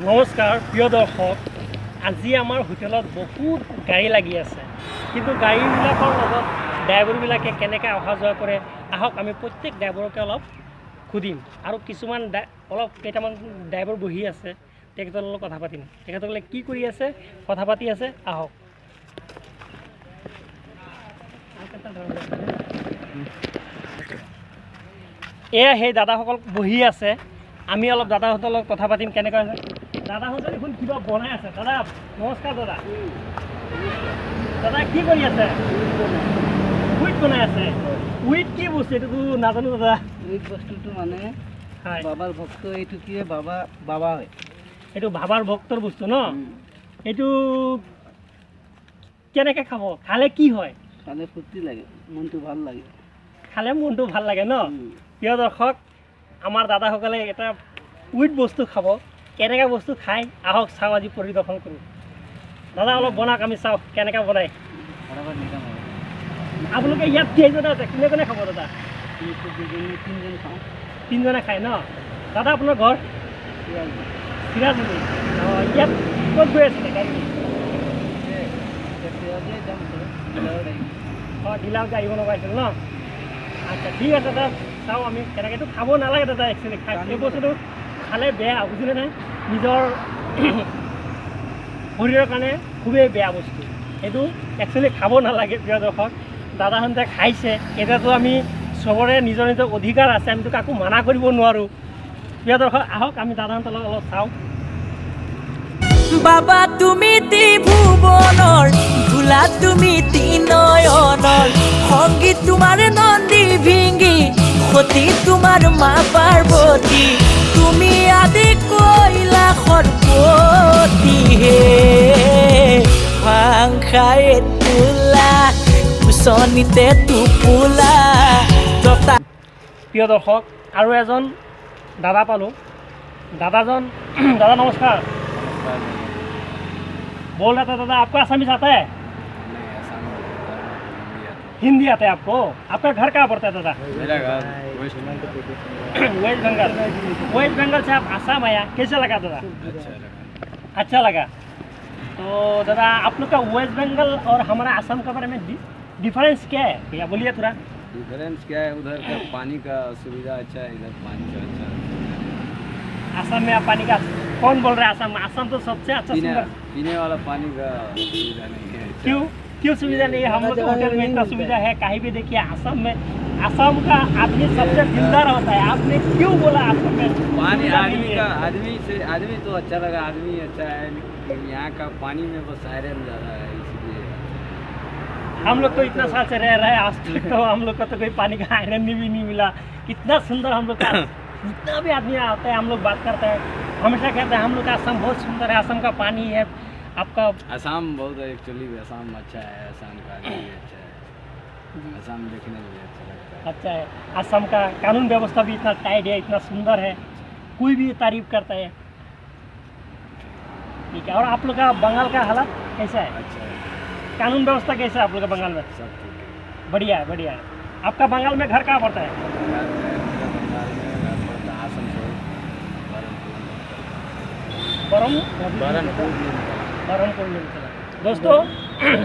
নমস্কাৰ প্ৰিয় দৰ্শক, আজি আমাৰ হোটেলত বহুত গাড়ী লাগি আছে, কিন্তু গাড়ীবিলাকৰ লগত ড্ৰাইভাৰবিলাকে কেনেকৈ অহা যোৱা কৰে আহক আমি প্ৰত্যেক ড্ৰাইভাৰকে অলপ সুধিম আৰু কিছুমান কেইটামান ড্ৰাইভাৰ বহি আছে, তেখেতৰ লগত কথা পাতিম। তেখেতসকলে কি কৰি আছে, কথা পাতি আছে, আহক। এয়া সেই দাদাসকল বহি আছে, আমি অলপ দাদাহঁতৰ লগত কথা পাতিম কেনেকৈ আছে। দাদাহঁতে দেখোন কিবা বনাই আছে। দাদা নমস্কাৰ। দাদা কি কৰি আছে? উইট বনাই আছে। উইট কি বস্তু এইটোতো নাজানো দাদা। উইট বস্তুটো মানে হয়, বাবাৰ ভক্ত। এইটো কি বাবা হয়। এইটো বাবাৰ ভক্তৰ বস্তু ন। এইটো কেনেকৈ খাব, খালে কি হয়? খালে ফূৰ্তি লাগে, মনটো ভাল লাগে। খালে মনটো ভাল লাগে ন। প্ৰিয় দৰ্শক, আমাৰ দাদাসকলে এটা উইট বস্তু খাব, কেনেকৈ বস্তু খায় আহক চাওঁ, আজি পৰিদৰ্শন কৰোঁ। দাদা অলপ বনাওক, আমি চাওঁ কেনেকৈ বনায়। আপোনালোকে ইয়াত কেইজনে আছে, কোনে কোনে খাব দাদা? তিনিজন খাওঁ। তিনিজনে খায় ন। দাদা আপোনাৰ ঘৰ চিৰাজুলি। অঁ, ইয়াত ক'ত গৈ আছিলে গাড়ী? অঁ, ডিলাৰত আহিব লগাইছিল ন। আচ্ছা ঠিক আছে দাদা, চাওঁ আমি কেনেকৈতো খাব নালাগে দাদা। একচুৱেলি খাই এই বস্তুটো খালে বেয়া, বুজিলে নাই? নিজৰ শৰীৰৰ কাৰণে খুবেই বেয়া বস্তু এইটো, একচুৱেলি খাব নালাগে। প্ৰিয় দৰ্শক, দাদাহঁতে খাইছে, এতিয়াতো আমি চবৰে নিজৰ নিজৰ অধিকাৰ আছে, আমিতো কাকো মানা কৰিব নোৱাৰোঁ। প্ৰিয় দৰ্শক আহক, আমি দাদাহঁতৰ লগত অলপ চাওঁ। বাবা তুমি ত্ৰিভুৱনৰ, ভোলা তুমি ত্ৰিনয়নৰ, সংগীত তোমাৰ নন্দী ভিংগী, সতী তোমাৰ মা পাৰ্বতী, তুমি আদি কৈলা সৰ্বতী হে ভাংখাই তোলা কুচনিতে টোপোলা। প্ৰিয় দৰ্শক, আৰু এজন দাদা পালোঁ। दादा नमस्कार। बोल रहा था दादा, आपको आसामी आता है? हिंदी आता है आपको? आपका घर कहाँ पड़ता है दादा? मेरा घर वेस्ट बंगाल। वेस्ट बंगाल से आप आसाम आया, कैसा लगा दादा? अच्छा लगा। तो दादा आप लोग का वेस्ट बंगाल और हमारा आसाम के बारे में डिफरेंस क्या है भैया, बोलिए थोड़ा। डिफरेंस क्या है? उधर का पानी का सुविधा अच्छा है, इधर पानी का अच्छा है। आसाम में आप पानी का कौन बोल रहा है? आसाम तो सबसे अच्छा पीने वाला पानी का सुविधा नहीं है। क्यों सुविधा नहीं है? हम लोग होटल में इतना सुविधा है, कहीं भी देखिए आसाम में। आसाम का आदमी सबसे दिलदार होता है, आपने क्यों बोला आसाम में पानी आदमी तो अच्छा लगा, आदमी अच्छा है, लेकिन यहाँ का पानी में बस आयरन ज़्यादा है, इसलिए। हम लोग तो इतना साल से रह रहे हैं, आज तक तो हम लोग को तो कोई पानी का आयरन भी नहीं मिला। कितना सुंदर हम लोग का, जितना भी आदमी आता है हम लोग बात करते हैं, हमेशा कहते हैं हम लोग का आसाम बहुत सुंदर है, आसाम का पानी है आपका। आसाम बहुत एक्चुअली आसाम अच्छा है, आसाम का आदमी भी अच्छा है, आसाम देखने में भी अच्छा लगता है। अच्छा है, आसाम का कानून व्यवस्था भी इतना टाइट है, इतना सुंदर है, कोई भी तारीफ करता है। ठीक है, और आप लोग का बंगाल का हालत कैसा है? अच्छा है, कानून व्यवस्था कैसा है आप लोग का बंगाल में? सब ठीक है। बढ़िया है, बढ़िया है। आपका बंगाल में घर कहाँ पड़ता है? बरमपुर में। दोस्तों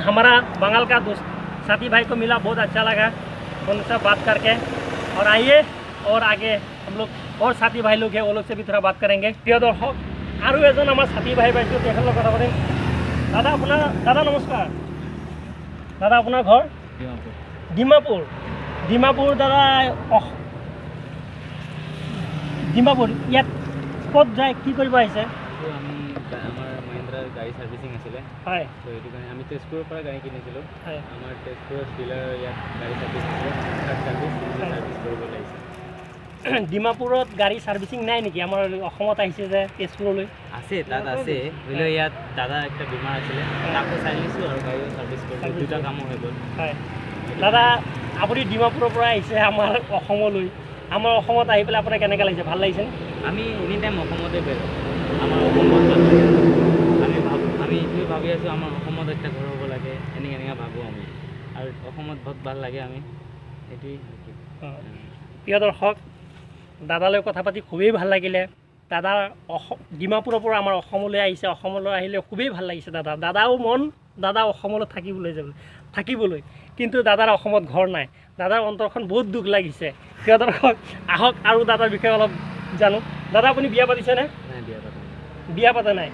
हमारा बंगाल का दोस्त साथी भाई को मिला, बहुत अच्छा लगा उनसे बात करके। और आइए और आगे हम लोग और साथी भाई लोग हैं, वो लोग से भी थोड़ा बात करेंगे। प्रिय दर्शक, और एजन हमारे साथी भाई पाइছোঁ, তেখেতৰ কথা পাতিম। दादा नमस्कार। दादा अपना घर ডিমাপুৰ দাদা। ডিমাপুৰ ইয়াত ক'ত যায়, কি কৰিব আহিছে? আমাৰ মহিন্দ্ৰাৰ গাড়ী ছাৰ্ভিচিং আছিলে, হয়। তো সেইটো কাৰণে আমি তেজপুৰৰ পৰা গাড়ী কিনিছিলোঁ। হয়। আমাৰ তেজপুৰৰ ডিলাৰ ইয়াত গাড়ী ছাৰ্ভিচ আছিলে, ছাৰ্ভিচ কৰিবলৈ আহিছে। ডিমাপুৰত গাড়ী ছাৰ্ভিচিং নাই নেকি? আমাৰ অসমত আহিছে যে তেজপুৰলৈ। আছে, তাত আছে, হ'লেও ইয়াত দাদা একটা বেমাৰ আছিলে, তাকো চাই লৈছোঁ আৰু গাড়ীও ছাৰ্ভিচ কৰিলোঁ, দুটা কামো হৈ গ'ল। হয় দাদা, আপুনি ডিমাপুৰৰ পৰা আহিছে আমাৰ অসমলৈ। আমাৰ অসমত আহি পেলাই আপোনাৰ কেনেকৈ লাগিছে, ভাল লাগিছে? আমি এনি টাইম অসমতে বেৰোঁ, আমাৰ অসম বহুত ভাল লাগে। আমি এইটোৱে ভাবি আছোঁ, আমাৰ অসমত একটা ঘৰ হ'ব লাগে, এনেকৈ ভাবোঁ আমি, আৰু অসমত বহুত ভাল লাগে আমি, সেইটোৱেই। প্ৰিয় দৰ্শক, দাদালৈ কথা পাতি খুবেই ভাল লাগিলে। দাদাৰ ডিমাপুৰৰ পৰা আমাৰ অসমলৈ আহিছে, অসমলৈ আহিলে খুবেই ভাল লাগিছে দাদা অসমলৈ থাকিবলৈ কিন্তু দাদাৰ অসমত ঘৰ নাই। দাদাৰ অন্তৰখন বহুত দুখ লাগিছে। প্ৰিয় দৰ্শক, আহক আৰু দাদাৰ বিষয়ে অলপ জানো। দাদা আপুনি বিয়া পাতিছেনে? নাই বিয়া পাতা নাই। বিয়া পাতা নাই,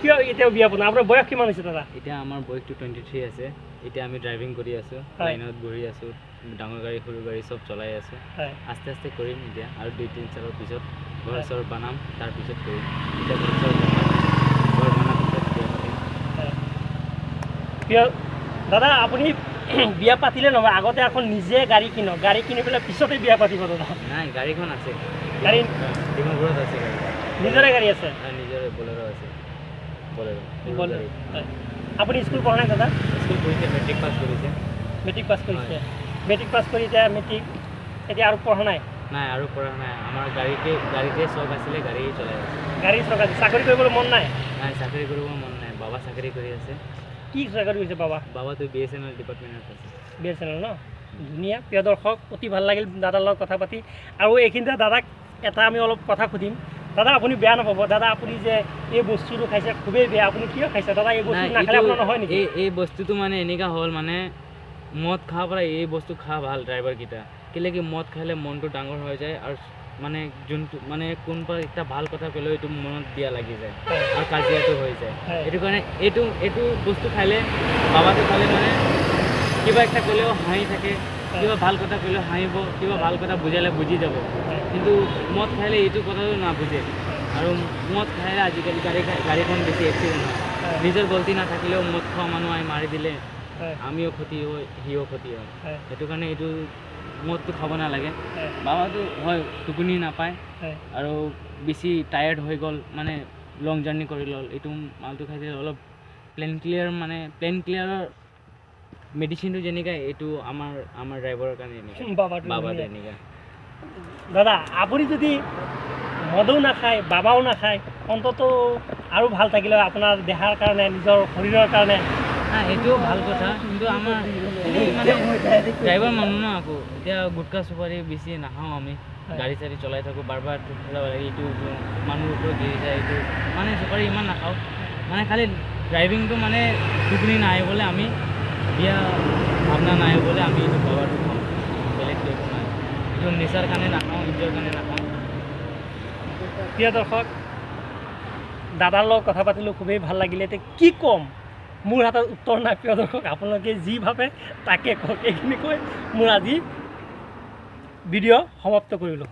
কিয় এতিয়াও বিয়া পাতা? আপোনাৰ বয়স কিমান হৈছে দাদা? এতিয়া আমাৰ বয়সটো 23 আছে। এতিয়া আমি ড্ৰাইভিং কৰি আছোঁ, লাইনত ঘূৰি আছোঁ, ডাঙৰ গাড়ী সৰু গাড়ী চব চলাই আছোঁ। হয়, আস্তে আস্তে কৰিম এতিয়া, আৰু 2-3 সালৰ পিছত ঘৰ চৰ বনাম, তাৰপিছত কৰিম। এতিয়া ঘৰ চৰ বনাম, ঘৰ বনাৰ পিছত বিয়া পাতিম। প্ৰিয় দাদা, আপুনি বিয়া পাতিলে নহয়, আগতে এখন নিজে গাড়ী কিনক, গাড়ী কিনি পেলাই পিছতে বিয়া পাতিব দাদা। নাই গাড়ীখন আছে, গাড়ী ডিমাপুৰত আছে গাড়ী, নিজৰে গাড়ী আছে? আৰু নিজৰে বলেৰ' আছে, বলেৰ' সৰু বলেৰ'। গাড়ী। হয়। আপুনি স্কুল পঢ়া নাই দাদা? স্কুল পঢ়িছে, মেট্ৰিক পাছ কৰিছে। মেট্ৰিক পাছ কৰিছে? হয়। মেট্ৰিক পাছ কৰি এতিয়া আৰু পঢ়া নাই? নাই আৰু পঢ়া নাই। আমাৰ গাড়ীতে চখ আছিলে, গাড়ী চলাই আছে। গাড়ী চলাই আছে। চাকৰি কৰিবলৈ মন নাই? নাই চাকৰি কৰিব মন নাই। বাবা চাকৰি কৰি আছে। কি চাকৰি কৰিছে বাবা? বাবাটো BSNL ডিপাৰ্টমেণ্টত আছে। BSNL ন? ধুনীয়া। প্ৰিয় দৰ্শক, অতি ভাল লাগিল দাদাৰ লগত কথা পাতি। আৰু এইখিনিতে দাদাক এটা আমি অলপ কথা সুধিম। দাদা আপুনি বেয়া নাপাব, দাদা আপুনি যে এই বস্তুটো খাইছে খুবেই বেয়া, আপুনি কিয় খাইছে দাদা? এই বস্তু নাখালে আপোনাৰ নহয় নেকি? এই বস্তুটো মানে এনেকুৱা হ'ল, মানে মদ খোৱাৰ পৰা এই বস্তু খোৱা ভাল ড্ৰাইভাৰকেইটা। কেলৈ কি মদ খালে মনটো ডাঙৰ হৈ যায়, আৰু মানে যোনটো মানে কোনোবা এটা ভাল কথা ক'লেও এইটো মনত বিয়া লাগি যায়, আৰু কাজিয়াটো হৈ যায়। এইটো কাৰণে এইটো বস্তু খালে, বাবাটো খালে মানে কিবা একটা ক'লেও হাঁহি থাকে, কিবা ভাল কথা ক'লেও হাঁহিব, কিবা ভাল কথা বুজালে বুজি যাব। কিন্তু মদ খাইলে এইটো কথাটো নাবুজে, আৰু মদ খাইলে আজিকালি গাড়ীখন বেছি এক্সিডেণ্ট হয়। নিজৰ গলতি নাথাকিলেও মদ খোৱা মানুহ আহি মাৰি দিলে আমিও ক্ষতি হয়, সিও ক্ষতি হয়। সেইটো কাৰণে এইটো মদটো খাব নালাগে। বাবাটো হয় টোপনি নাপায়, আৰু বেছি টায়াৰ্ড হৈ গ'ল, মানে লং জাৰ্ণি কৰি ল'ল, এইটো মালটো খাই দিলে অলপ প্লেন ক্লিয়াৰৰ মেডিচিনটো যেনেকৈ এইটো আমাৰ ড্ৰাইভাৰৰ কাৰণে বাবাটো এনেকুৱা। দাদা আপুনি যদি মদও নাখায়, বাবাও নাখায়, অন্তত আৰু ভাল থাকিলে আপোনাৰ দেহাৰ কাৰণে, নিজৰ শৰীৰৰ কাৰণে। এইটোও ভাল কথা, কিন্তু আমাৰ মানে ড্ৰাইভাৰ মানুহ ন, আকৌ এতিয়া গুটকা চুপাৰি বেছি নাখাওঁ আমি। গাড়ী চাড়ী চলাই থাকোঁ, বাৰ বাৰ এইটো মানুহৰ ওপৰত গিৰি যায়, এইটো মানে চুপাৰি ইমান নাখাওঁ। মানে খালি ড্ৰাইভিংটো মানে টোপনি নাহিবলৈ, আমি বিয়া ভাৱনা নাহিবলৈ আমি এইটো বাবাটো খাওঁ, বেলেগ একো নাই। এইটো নিচাৰ কাৰণে নাখাওঁ, ইনজয়ৰ কাৰণে নাখাওঁ। প্ৰিয় দৰ্শক, দাদাৰ লগত কথা পাতিলোঁ, খুবেই ভাল লাগিলে। এতিয়া কি ক'ম, মোৰ হাতত উত্তৰ নাই। প্ৰিয় দৰ্শক, আপোনালোকে যি ভাবে তাকে কওক। এইখিনি কৈ মোৰ আজি ভিডিঅ' সমাপ্ত কৰিলোঁ।